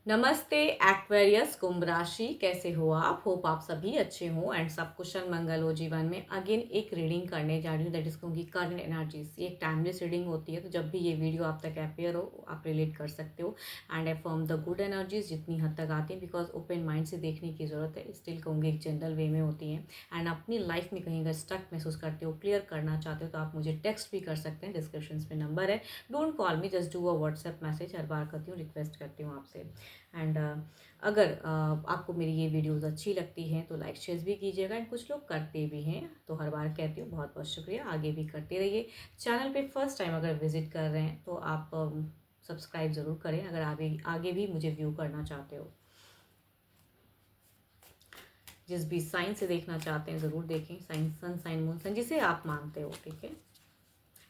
नमस्ते एक्वेरियस कुंभ राशि, कैसे हो आप? होप आप सभी अच्छे हो एंड सब कुशल मंगल हो जीवन में। अगेन एक रीडिंग करने जा रही हूँ दैट इज कहूँगी करंट एनर्जीज। ये एक टाइमलेस रीडिंग होती है, तो जब भी ये वीडियो आप तक अपेयर हो आप रिलेट कर सकते हो and I from the good energies जितनी हद तक आती है, बिकॉज ओपन माइंड से देखने की ज़रूरत है। स्टिल कहूँगी एक जनरल वे में होती है एंड अपनी लाइफ में कहीं अगर स्टक महसूस करते हो, क्लियर करना चाहते हो, तो आप मुझे टेक्स्ट भी कर सकते हैं। डिस्क्रिप्शन में नंबर है, don't call me, just do a WhatsApp message. हर बार करती हूँ, रिक्वेस्ट करती हूँ आपसे। एंड अगर आपको मेरी ये वीडियोस अच्छी लगती हैं तो लाइक शेयर भी कीजिएगा एंड कुछ लोग करते भी हैं, तो हर बार कहती हूँ बहुत बहुत शुक्रिया, आगे भी करते रहिए। चैनल पे फर्स्ट टाइम अगर विजिट कर रहे हैं तो आप सब्सक्राइब ज़रूर करें अगर आगे आगे भी मुझे व्यू करना चाहते हो। जिस भी साइन से देखना चाहते हैं ज़रूर देखें, sign sun sign moon sign जिसे आप मानते हो, ठीक है।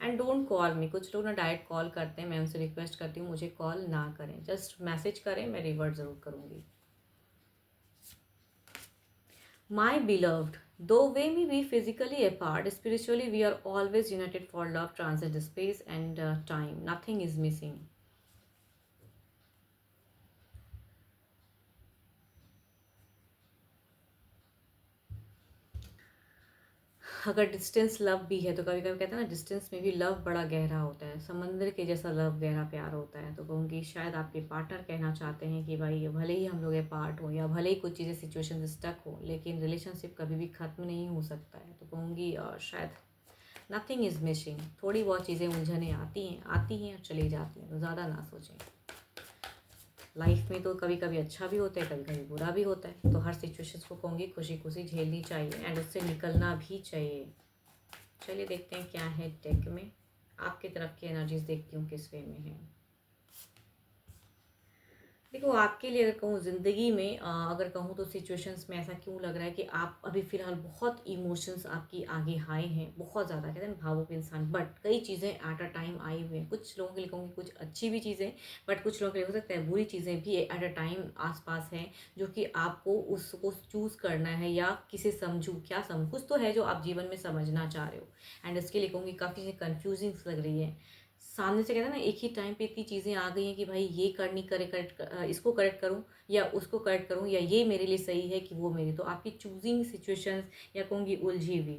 एंड डोंट कॉल मी, कुछ लोग ना डायरेक्ट कॉल करते हैं, मैं उनसे रिक्वेस्ट करती हूँ मुझे कॉल ना करें, जस्ट मैसेज करें, मैं रिवर्ट ज़रूर करूँगी। My beloved, though we may be physically apart, spiritually we are always united for love transcends space and time. Nothing is missing. अगर डिस्टेंस लव भी है तो कभी कभी कहते हैं ना, डिस्टेंस में भी लव बड़ा गहरा होता है, समंदर के जैसा लव गहरा प्यार होता है। तो कहूँगी शायद आपके पार्टनर कहना चाहते हैं कि भाई भले ही हम लोग अपार्ट हो या भले ही कुछ चीज़ें सिचुएशन स्टक हो, लेकिन रिलेशनशिप कभी भी ख़त्म नहीं हो सकता है। तो कहूँगी शायद नथिंग इज़ मिसिंग। थोड़ी बहुत चीज़ें उलझने आती हैं और चली जाती हैं, तो ज़्यादा ना सोचें। लाइफ में तो कभी कभी अच्छा भी होता है, कभी कभी बुरा भी होता है, तो हर सिचुएशन को कहूँगी खुशी खुशी झेलनी चाहिए एंड उससे निकलना भी चाहिए। चलिए देखते हैं क्या है डेक में। आपकी तरफ की एनर्जीज देखती हूँ किस वे में है। देखो आपके लिए अगर कहूँ ज़िंदगी में अगर कहूँ तो सिचुएशंस में ऐसा क्यों लग रहा है कि आप अभी फ़िलहाल बहुत इमोशंस आपकी आगे हाई हैं, बहुत ज़्यादा कहते हैं ना भावुक इंसान, बट कई चीज़ें एट अ टाइम आई हुई हैं। कुछ लोगों के लिए कहूँगी कुछ अच्छी भी चीज़ें, बट कुछ लोगों के लिए हो सकता है बुरी चीज़ें भी एट अ टाइम आसपास हैं, जो कि आपको उसको चूज़ करना है या किसे समझूँ क्या समझ, कुछ तो है जो आप जीवन में समझना चाह रहे हो। एंड इसके लिए कहूँगी काफ़ी चीज़ें कन्फ्यूजिंग लग रही है। सामने से कहते हैं ना, एक ही टाइम पे इतनी चीज़ें आ गई हैं कि भाई ये करनी करे करेक्ट, इसको करेक्ट करूँ या उसको करेक्ट करूँ, या ये मेरे लिए सही है कि वो मेरी, तो आपकी चूजिंग सिचुएशंस या कहूँगी उलझी हुई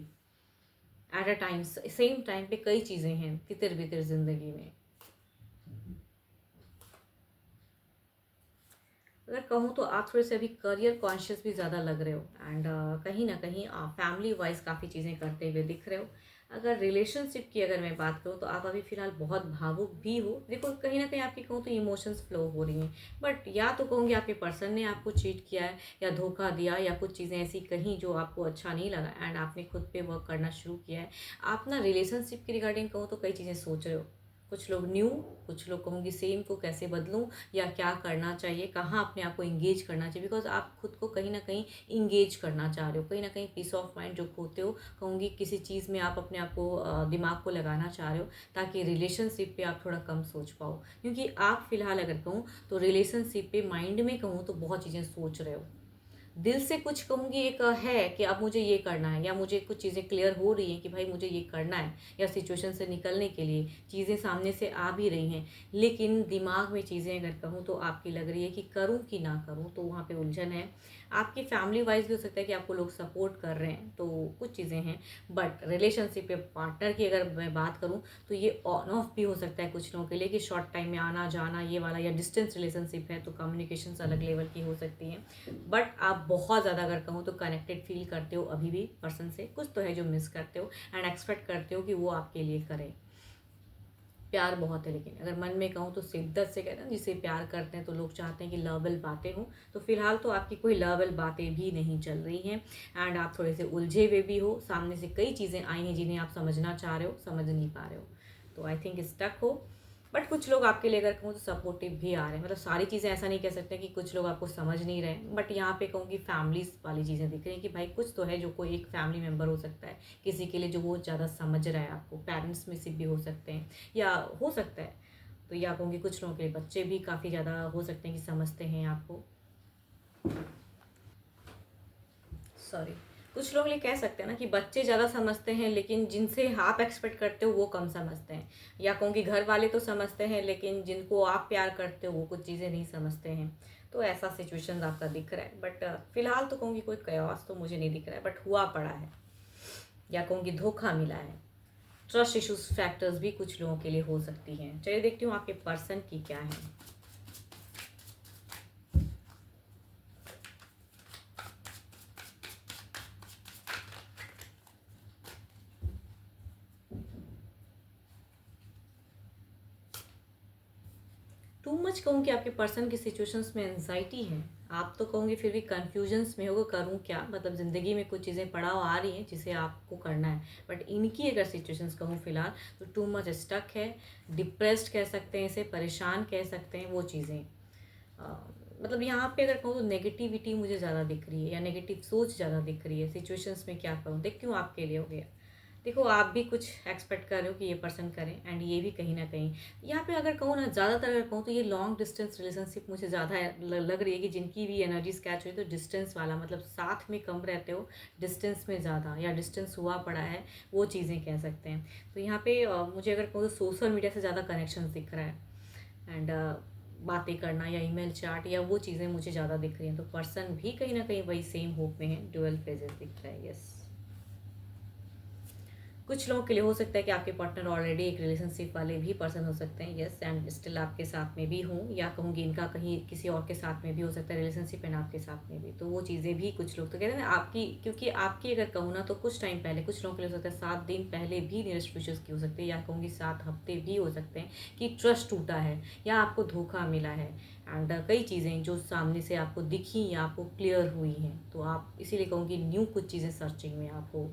at a time, same time पे कई चीज़ें हैं तितर बितर जिंदगी में। अगर कहूँ तो आप थोड़े से अभी करियर कॉन्शियस भी ज़्यादा लग रहे हो एंड कहीं ना कहीं फैमिली वाइज काफ़ी चीज़ें करते हुए दिख रहे हो। अगर रिलेशनशिप की अगर मैं बात करूँ तो आप अभी फ़िलहाल बहुत भावुक भी हो। देखो कहीं ना कहीं आपकी कहूँ तो इमोशंस फ्लो हो रही हैं, बट या तो कहूँगी आपके पर्सन ने आपको चीट किया है या धोखा दिया या कुछ चीज़ें ऐसी कहीं जो आपको अच्छा नहीं लगा एंड आपने खुद पे वर्क करना शुरू किया है। आप ना रिलेशनशिप की रिगार्डिंग कहूँ तो कई चीज़ें सोच रहे हो। कुछ लोग न्यू, कुछ लोग कहूँगी सेम को कैसे बदलूँ या क्या करना चाहिए, कहाँ अपने आप को इंगेज करना चाहिए, बिकॉज आप खुद को कहीं ना कहीं इंगेज करना चाह रहे हो। कहीं ना कहीं पीस ऑफ माइंड जो खोते हो, कहूँगी किसी चीज़ में आप अपने आप को दिमाग को लगाना चाह रहे हो, ताकि रिलेशनशिप पे आप थोड़ा कम सोच पाओ। क्योंकि आप फिलहाल अगर कहूँ तो रिलेशनशिप पे माइंड में कहूँ तो बहुत चीज़ें सोच रहे हो। दिल से कुछ कहूँगी एक है कि अब मुझे ये करना है, या मुझे कुछ चीज़ें क्लियर हो रही हैं कि भाई मुझे ये करना है, या सिचुएशन से निकलने के लिए चीज़ें सामने से आ भी रही हैं, लेकिन दिमाग में चीज़ें अगर कहूँ तो आपकी लग रही है कि करूँ कि ना करूँ, तो वहाँ पे उलझन है। आपकी फैमिली वाइज भी हो सकता है कि आपको लोग सपोर्ट कर रहे हैं, तो कुछ चीज़ें हैं। बट रिलेशनशिप पे पार्टनर की अगर मैं बात करूँ तो ये ऑन ऑफ भी हो सकता है कुछ लोगों के लिए, कि शॉर्ट टाइम में आना जाना ये वाला, या डिस्टेंस रिलेशनशिप है तो कम्युनिकेशन अलग लेवल की हो सकती हैं। बट आप बहुत ज़्यादा अगर कहूँ तो कनेक्टेड फील करते हो अभी भी पर्सन से, कुछ तो है जो मिस करते हो एंड एक्सपेक्ट करते हो कि वो आपके लिए करे। प्यार बहुत है, लेकिन अगर मन में कहूँ तो शिद्दत से कहते हैं जिसे प्यार करते हैं तो लोग चाहते हैं कि लवेबल बातें हों, तो फिलहाल तो आपकी कोई लवेबल बातें भी नहीं चल रही हैं एंड आप थोड़े से उलझे हुए भी हो। सामने से कई चीज़ें आई हैं जिन्हें आप समझना चाह रहे हो, समझ नहीं पा रहे हो, तो आई थिंक स्टक हो। बट कुछ लोग आपके लिए अगर कहूँ तो सपोर्टिव भी आ रहे हैं, मतलब सारी चीज़ें ऐसा नहीं कह सकते कि कुछ लोग आपको समझ नहीं रहे, बट यहाँ पे कहूँगी फैमिलीज वाली चीज़ें दिख रही हैं कि भाई कुछ तो है जो कोई एक फैमिली मेम्बर हो सकता है किसी के लिए जो वो ज़्यादा समझ रहा है आपको, पेरेंट्स में से भी हो सकते हैं या हो सकता है, तो या कहूँगी कुछ लोगों के बच्चे भी काफ़ी ज़्यादा हो सकते हैं कि समझते हैं आपको। सॉरी, कुछ लोग ये कह सकते हैं ना कि बच्चे ज़्यादा समझते हैं लेकिन जिनसे आप एक्सपेक्ट करते हो वो कम समझते हैं, या कहूँगी घर वाले तो समझते हैं लेकिन जिनको आप प्यार करते हो वो कुछ चीज़ें नहीं समझते हैं। तो ऐसा सिचुएशन आपका दिख रहा है, बट फिलहाल तो कहूँगी कोई कयास तो मुझे नहीं दिख रहा है, बट हुआ पड़ा है, या कहूँगी धोखा मिला है। ट्रस्ट इश्यूज फैक्टर्स भी कुछ लोगों के लिए हो सकती हैं। चलिए देखती हूँ आपके पर्सन की क्या है। टू मच कहूँगी आपके पर्सन की सिचुएशंस में एंजाइटी है। आप तो कहूँगी फिर भी कन्फ्यूजन्स में होगा, करूँ क्या, मतलब ज़िंदगी में कुछ चीज़ें पड़ाव आ रही हैं जिसे आपको करना है, बट इनकी अगर सिचुएशंस कहूँ फिलहाल तो टू मच स्टक है, डिप्रेस्ड कह सकते हैं इसे, परेशान कह सकते हैं वो चीज़ें। मतलब यहाँ पे अगर कहूँ तो नेगेटिविटी मुझे ज़्यादा दिख रही है, या नेगेटिव सोच ज़्यादा दिख रही है। सिचुएशंस में क्या करूँ, देखती हूँ आपके लिए हो गया। देखो आप भी कुछ एक्सपेक्ट कर रहे हो कि ये पर्सन करें, एंड ये भी कहीं ना कहीं यहाँ पे अगर कहूँ ना, ज़्यादातर अगर कहूँ तो ये लॉन्ग डिस्टेंस रिलेशनशिप मुझे ज़्यादा लग रही है, कि जिनकी भी एनर्जीज कैच हुई तो डिस्टेंस वाला, मतलब साथ में कम रहते हो, डिस्टेंस में ज़्यादा, या डिस्टेंस हुआ पड़ा है, वो चीज़ें कह सकते हैं। तो यहाँ पे मुझे अगर कहूँ तो सोशल मीडिया से ज़्यादा कनेक्शन दिख रहा है, एंड बातें करना या ईमेल चैट या वो चीज़ें मुझे ज़्यादा दिख रही हैं। तो पर्सन भी कहीं ना कहीं वही सेम होप में है, डुअल फेजेस दिख रहा है। यस, कुछ लोगों के लिए हो सकता है कि आपके पार्टनर ऑलरेडी एक रिलेशनशिप वाले भी पर्सन हो सकते हैं। यस, एंड स्टिल आपके साथ में भी हों, या कहूँगी इनका कहीं किसी और के साथ में भी हो सकता है रिलेशनशिप, एंड आपके साथ में भी। तो वो चीज़ें भी कुछ लोग तो कहते हैं ना आपकी, क्योंकि आपकी अगर कहूँ ना तो कुछ टाइम पहले कुछ लोगों के लिए हो सकता है 7 दिन पहले भी नियरेस्ट फ्यूचर्स की हो सकती है, या कहूँगी 7 हफ्ते भी हो सकते हैं कि ट्रस्ट टूटा है या आपको धोखा मिला है, एंड कई चीज़ें जो सामने से आपको दिखी या आपको क्लियर हुई हैं। तो आप इसीलिए कहूँगी न्यू कुछ चीज़ें सर्चिंग में आप हो।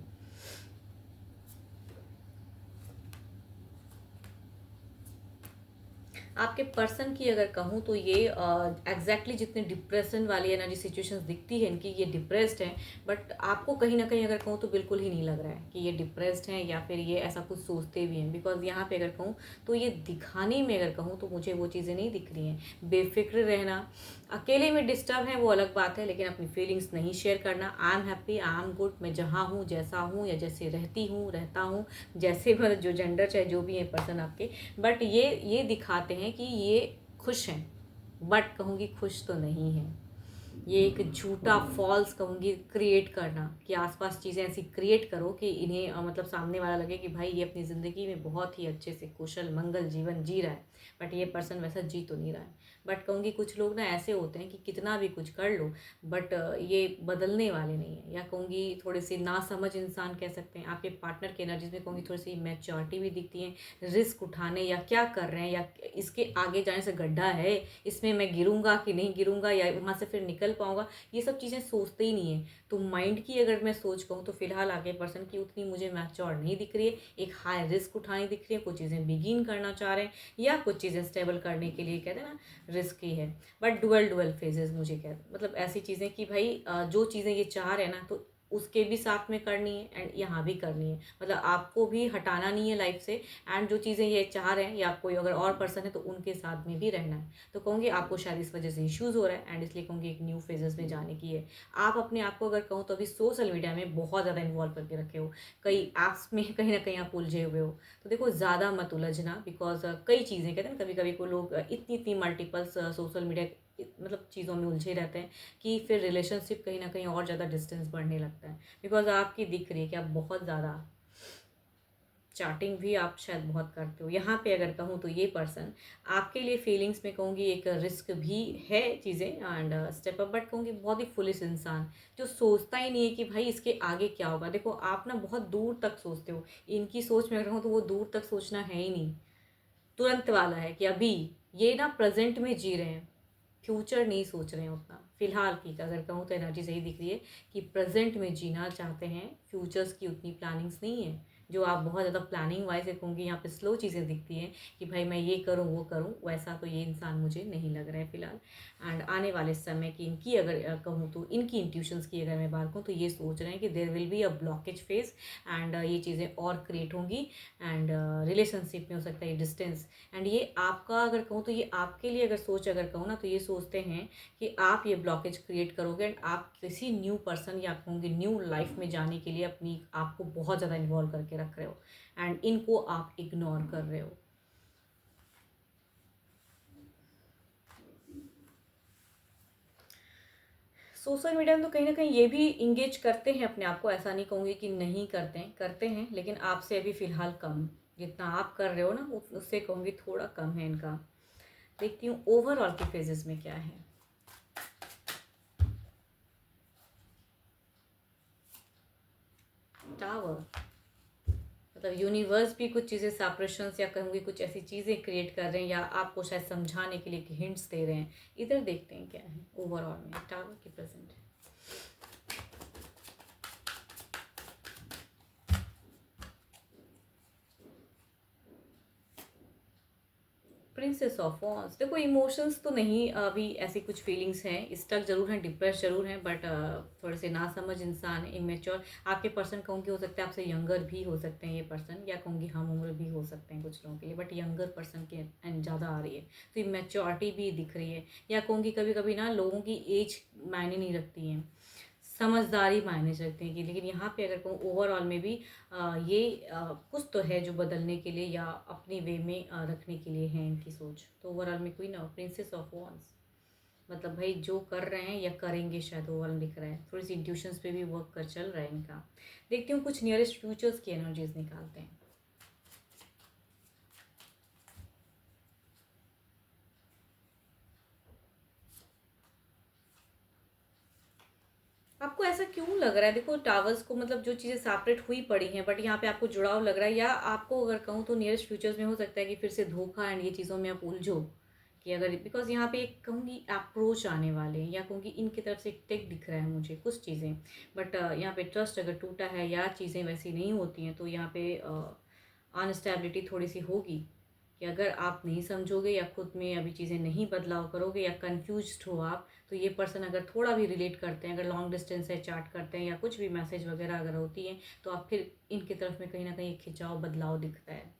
आपके पर्सन की अगर कहूँ तो ये एग्जैक्टली जितने डिप्रेशन वाली एनर्जी सिचुएशंस दिखती है इनकी, ये डिप्रेस्ड हैं, बट आपको कहीं ना कहीं अगर कहूँ तो बिल्कुल ही नहीं लग रहा है कि ये डिप्रेस्ड हैं, या फिर ये ऐसा कुछ सोचते भी हैं। बिकॉज यहाँ पे अगर कहूँ तो ये दिखाने में अगर कहूँ तो मुझे वो चीज़ें नहीं दिख रही हैं। बेफिक्र रहना, अकेले में डिस्टर्ब है वो अलग बात है, लेकिन अपनी फीलिंग्स नहीं शेयर करना। I am happy, I am good, मैं जहाँ हूँ जैसा हूँ या जैसे रहती हूँ रहता हूँ, जैसे मतलब जो जेंडर चाहे जो भी है पर्सन आपके, बट ये दिखाते हैं कि ये खुश हैं, बट कहूँगी खुश तो नहीं है। ये एक झूठा फॉल्स कहूँगी क्रिएट करना, कि आसपास चीज़ें ऐसी क्रिएट करो कि इन्हें मतलब सामने वाला लगे कि भाई ये अपनी ज़िंदगी में बहुत ही अच्छे से कुशल मंगल जीवन जी रहा है, बट ये पर्सन वैसा जी तो नहीं रहा है। बट कहूँगी कुछ लोग ना ऐसे होते हैं कि कितना भी कुछ कर लो, बट ये बदलने वाले नहीं है, या कहूँगी थोड़े से नासमझ इंसान कह सकते हैं। आपके पार्टनर की एनर्जीज में कहूँगी थोड़ी सी मैच्योरिटी भी दिखती है, रिस्क उठाने या क्या कर रहे हैं, या इसके आगे जाने से गड्ढा है, इसमें मैं गिरूंगा कि नहीं गिरूंगा, या वहाँ से फिर निकल पाऊंगा, ये सब चीज़ें सोचते ही नहीं है। तो माइंड की अगर मैं सोच कहूँ तो फिलहाल आगे पर्सन की उतनी मुझे मैच्योर नहीं दिख रही है। एक हाई रिस्क उठानी दिख रही है, कुछ चीज़ें बिगिन करना चाह रहे हैं, या कुछ चीज़ें स्टेबल करने के लिए कहते हैं ना रिस्की है। बट डुअल फेजेस मुझे कहते मतलब ऐसी चीज़ें कि भाई जो चीज़ें ये चाह रहे हैं ना तो उसके भी साथ में करनी है, एंड यहाँ भी करनी है। मतलब आपको भी हटाना नहीं है लाइफ से, एंड जो चीज़ें ये चाह रहे हैं या कोई अगर और पर्सन है तो उनके साथ में भी रहना है। तो कहूँगी आपको शायद इस वजह से इश्यूज़ हो रहा है, एंड इसलिए कहूँगी एक न्यू फेजेस में जाने की है। आप अपने आप को अगर कहूँ तो अभी सोशल मीडिया में बहुत ज़्यादा इन्वॉल्व करके रखे हो, कई ऐप्स में कहीं ना कहीं आप उलझे हुए हो। तो देखो ज़्यादा मत उलझना, बिकॉज कई चीज़ें कहते हैं ना, कभी कभी को लोग इतनी इतनी मल्टीपल्स सोशल मीडिया मतलब चीज़ों में उलझे रहते हैं कि फिर रिलेशनशिप कहीं ना कहीं और ज़्यादा डिस्टेंस बढ़ने लगता है। बिकॉज आपकी दिख रही है कि आप बहुत ज़्यादा चैटिंग भी आप शायद बहुत करते हो। यहाँ पे अगर कहूँ तो ये पर्सन आपके लिए फीलिंग्स में कहूँगी एक रिस्क भी है चीज़ें, एंड स्टेप अप, बट कहूँगी बहुत ही फुलिश इंसान जो सोचता ही नहीं है कि भाई इसके आगे क्या होगा। देखो आप ना बहुत दूर तक सोचते हो, इनकी सोच में अगर कहूँ तो वो दूर तक सोचना है ही नहीं, तुरंत वाला है कि अभी ये ना प्रेजेंट में जी रहे हैं, फ्यूचर नहीं सोच रहे हैं उतना। फिलहाल की अगर कहूँ तो एनर्जी सही दिख रही है कि प्रेजेंट में जीना चाहते हैं, फ्यूचर्स की उतनी प्लानिंग्स नहीं है। जो आप बहुत ज़्यादा प्लानिंग वाइज कहूँगी यहाँ पे स्लो चीज़ें दिखती हैं कि भाई मैं ये करूँ वो करूँ, वैसा तो ये इंसान मुझे नहीं लग रहा है फ़िलहाल। एंड आने वाले समय की इनकी अगर कहूँ तो इनकी इंट्यूशंस की अगर मैं बात कहूँ तो ये सोच रहे हैं कि there will be a blockage phase and ये चीज़ें और क्रिएट होंगी एंड रिलेशनशिप में हो सकता है डिस्टेंस। एंड ये आपका अगर कहूँ तो ये आपके लिए अगर सोच अगर कहूँ ना तो ये सोचते हैं कि आप ये ब्लॉकेज क्रिएट करोगे एंड आप किसी न्यू पर्सन या कहूँगी न्यू लाइफ में जाने के लिए अपनी आपको बहुत ज़्यादा इन्वॉल्व करके रख रहे हो एंड इनको आप इग्नोर कर रहे हो। सोशल मीडिया में तो कहीं ना कहीं ये भी इंगेज करते हैं अपने आप को, ऐसा नहीं कहूँगी कि नहीं करते हैं लेकिन आपसे अभी फ़िलहाल कम। जितना आप कर रहे हो ना उससे कहूँगी थोड़ा कम है इनका। देखती हूँ ओवरऑल के फेजेस में क्या है। टावर मतलब यूनिवर्स भी कुछ चीज़ें सेपरेशंस या कहूँगी कुछ ऐसी चीज़ें क्रिएट कर रहे हैं या आपको शायद समझाने के लिए हिंट्स दे रहे हैं। इधर देखते हैं क्या है ओवरऑल में टावर की प्रेजेंट। Princess of wands. देखो इमोशंस तो नहीं, अभी ऐसी कुछ फीलिंग्स हैं, स्टक जरूर हैं, डिप्रेस जरूर हैं, बट थोड़े से नासमझ इंसान है, इमेच्योर। आपके पर्सन कहूँगी हो सकता है आपसे यंगर भी हो सकते हैं ये पर्सन, या कहूँगी हम उम्र भी हो सकते हैं कुछ लोगों के लिए, बट यंगर पर्सन की एंड ज़्यादा आ रही है तो इमेच्योरिटी भी दिख रही है। या कहूँगी कभी कभी ना लोगों की एज मायने नहीं रखती है, समझदारी मायने रखते हैं कि। लेकिन यहाँ पे अगर कहूँ ओवरऑल में भी ये कुछ तो है जो बदलने के लिए या अपनी वे में रखने के लिए है इनकी सोच। तो ओवरऑल में कोई ना प्रिंसेस ऑफ वॉन्स मतलब भाई जो कर रहे हैं या करेंगे शायद ओवरऑल दिख रहा है। थोड़ी सी इंट्यूशंस पे भी वर्क कर चल रहा है इनका। देखती हूँ कुछ नियरेस्ट फ्यूचर्स की एनर्जीज निकालते हैं। आपको ऐसा क्यों लग रहा है? देखो टावर्स को मतलब जो चीज़ें सेपरेट हुई पड़ी हैं बट यहाँ पे आपको जुड़ाव लग रहा है, या आपको अगर कहूँ तो नियरेस्ट फ्यूचर्स में हो सकता है कि फिर से धोखा एंड ये चीज़ों में आप उलझो कि अगर बिकॉज यहाँ पे एक कहूँगी अप्रोच आने वाले हैं, या कहूँगी इनकी तरफ से एक टेक दिख रहा है मुझे कुछ चीज़ें। बट यहाँ पे ट्रस्ट अगर टूटा है या चीज़ें वैसी नहीं होती हैं तो यहाँ पे अनस्टेबिलिटी थोड़ी सी होगी कि अगर आप नहीं समझोगे या खुद में अभी चीज़ें नहीं बदलाव करोगे या कंफ्यूज्ड हो आप, तो ये पर्सन अगर थोड़ा भी रिलेट करते हैं, अगर लॉन्ग डिस्टेंस से चैट करते हैं या कुछ भी मैसेज वगैरह अगर होती है तो आप फिर इनकी तरफ में कहीं ना कहीं खिंचाव बदलाव दिखता है।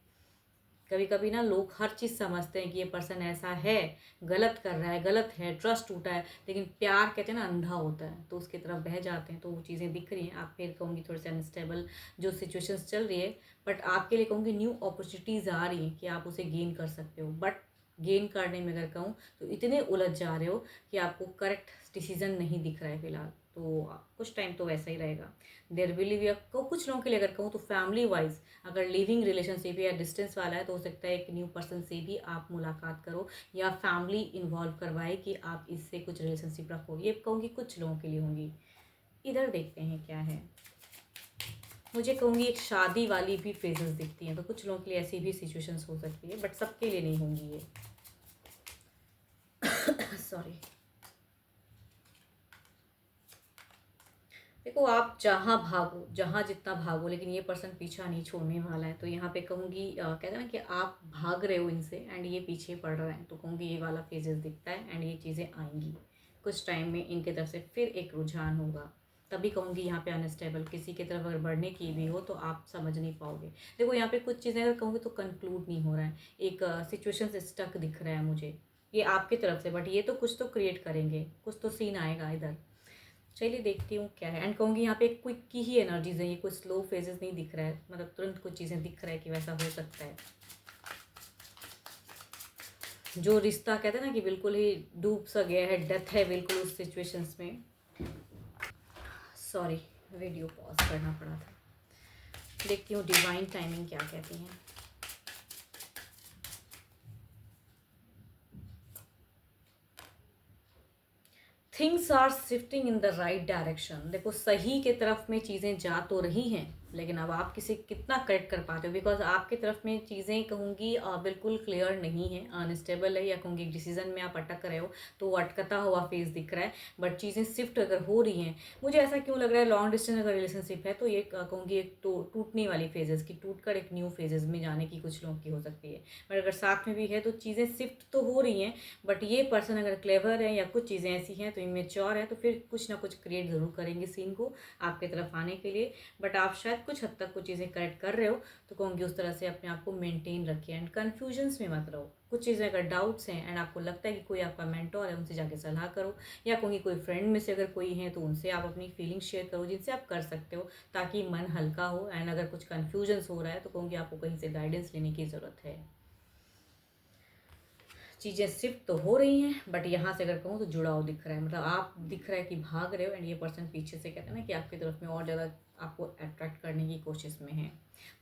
कभी कभी ना लोग हर चीज़ समझते हैं कि ये पर्सन ऐसा है, गलत कर रहा है, गलत है, ट्रस्ट टूटा है, लेकिन प्यार कहते हैं ना अंधा होता है तो उसकी तरफ बह जाते हैं। तो वो चीज़ें दिख रही हैं। आप फिर कहूँगी थोड़ी सी अनस्टेबल जो सिचुएशंस चल रही है, बट आपके लिए कहूँगी न्यू अपॉर्चुनिटीज़ आ रही हैं कि आप उसे गेन कर सकते हो। बट गेन करने में अगर कहूँ तो इतने उलझ जा रहे हो कि आपको करेक्ट डिसीजन नहीं दिख रहा है फिलहाल। तो कुछ टाइम तो वैसा ही रहेगा। देर विल बी कुछ लोगों के लिए अगर कहूँ तो फैमिली वाइज अगर लिविंग रिलेशनशिप या डिस्टेंस वाला है तो हो सकता है एक न्यू पर्सन से भी आप मुलाकात करो या फैमिली इन्वॉल्व करवाए कि आप इससे कुछ रिलेशनशिप रखो। ये कहूँगी कुछ लोगों के लिए होंगी। इधर देखते हैं क्या है। मुझे कहूँगी एक शादी वाली भी फेजेस दिखती हैं तो कुछ लोगों के लिए ऐसी भी सिचुएशंस हो सकती है, बट सबके लिए नहीं होंगी ये। सॉरी। देखो आप जहाँ भागो, जहाँ जितना भागो, लेकिन ये पर्सन पीछा नहीं छोड़ने वाला है। तो यहाँ पे कहूँगी कहते हैं ना कि आप भाग रहे हो इनसे एंड ये पीछे पड़ रहा है, तो कहूँगी ये वाला फेजेस दिखता है एंड ये चीज़ें आएंगी कुछ टाइम में। इनके तरफ से फिर एक रुझान होगा, तभी कहूँगी यहाँ पे अनस्टेबल किसी की तरफ अगर बढ़ने की भी हो तो आप समझ नहीं पाओगे। देखो यहाँ पे कुछ चीज़ें अगर कहूँगी तो कंक्लूड नहीं हो रहा है, एक सिचुएशन से स्टक दिख रहा है मुझे ये आपकी तरफ से, बट ये तो कुछ तो क्रिएट करेंगे, कुछ तो सीन आएगा इधर। चलिए देखती हूँ क्या है। एंड कहूँगी यहाँ पे क्विक की ही एनर्जीज है, ये कोई स्लो फेजेस नहीं दिख रहा है, मतलब तुरंत कुछ चीज़ें दिख रहा है कि वैसा हो सकता है। जो रिश्ता कहते हैं ना कि बिल्कुल ही डूब सा गया है, डेथ है बिल्कुल उस सिचुएशंस में। सॉरी, वीडियो पॉज करना पड़ा था। देखती हूँ डिवाइन टाइमिंग क्या कहती हैं। Things are shifting in the right direction. देखो सही के तरफ में चीज़ें जा तो रही हैं, लेकिन अब आप किसी कितना करेक्ट कर पाते हो, बिकॉज आपकी तरफ में चीज़ें कहूँगी बिल्कुल क्लियर नहीं है, अनस्टेबल है, या कहूँगी डिसीजन में आप अटक रहे हो, तो वो अटकता हुआ फेज दिख रहा है। बट चीज़ें शिफ्ट अगर हो रही हैं, मुझे ऐसा क्यों लग रहा है लॉन्ग डिस्टेंस अगर रिलेशनशिप है तो ये कहूँगी एक तो टूटने वाली फेजेस की, टूट कर एक न्यू फेजेस में जाने की कुछ लोगों की हो सकती है। बट अगर साथ में भी है तो चीज़ें शिफ्ट तो हो रही हैं, बट ये पर्सन अगर क्लेवर है या कुछ चीज़ें ऐसी हैं तो इमेच्योर है, तो फिर कुछ ना कुछ क्रिएट ज़रूर करेंगे सीन को आपके तरफ आने के लिए। बट आप शायद कुछ हद तक कुछ चीज़ें करेक्ट कर रहे हो, तो कहूँगी उस तरह से अपने आप को मेंटेन रखिए एंड कन्फ्यूजन्स में मत रहो। कुछ चीज़ें अगर डाउट्स हैं एंड आपको लगता है कि कोई आपका मेंटोर है, उनसे जाके सलाह करो, या कहूँगी कोई फ्रेंड में से अगर कोई है तो उनसे आप अपनी फीलिंग शेयर करो जिनसे आप कर सकते हो, ताकि मन हल्का हो। एंड अगर कुछ कन्फ्यूजन्स हो रहा है तो कहूँगी आपको कहीं से गाइडेंस लेने की ज़रूरत है। चीज़ें शिफ्ट तो हो रही हैं, बट यहाँ से अगर कहूँ तो जुड़ाव दिख रहा है, मतलब आप दिख रहा है कि भाग रहे हो एंड ये पर्सन पीछे से कहते हैं ना कि आपकी तरफ में और ज़्यादा आपको अट्रैक्ट करने की कोशिश में है।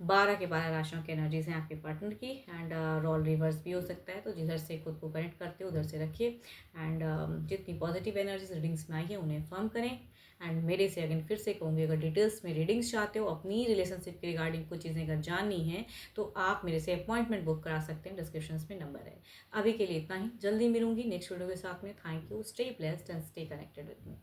12 के 12 राशियों की एनर्जीज हैं आपके पार्टनर की, एंड रोल रिवर्स भी हो सकता है, तो जिधर से खुद को कनेक्ट करते हो उधर से रखिए। एंड जितनी पॉजिटिव एनर्जीज रीडिंग्स में आई है उन्हें फर्म करें। एंड मेरे से अगेन फिर से कहूँगी, अगर डिटेल्स में रीडिंग्स चाहते हो, अपनी रिलेशनशिप के रिगार्डिंग कुछ चीज़ें अगर जाननी है, तो आप मेरे से अपॉइंटमेंट बुक करा सकते हैं, डिस्क्रिप्शन में नंबर है। अभी के लिए इतना ही, जल्दी मिलूंगी नेक्स्ट वीडियो के साथ में। Thank you, stay blessed and stay connected with me.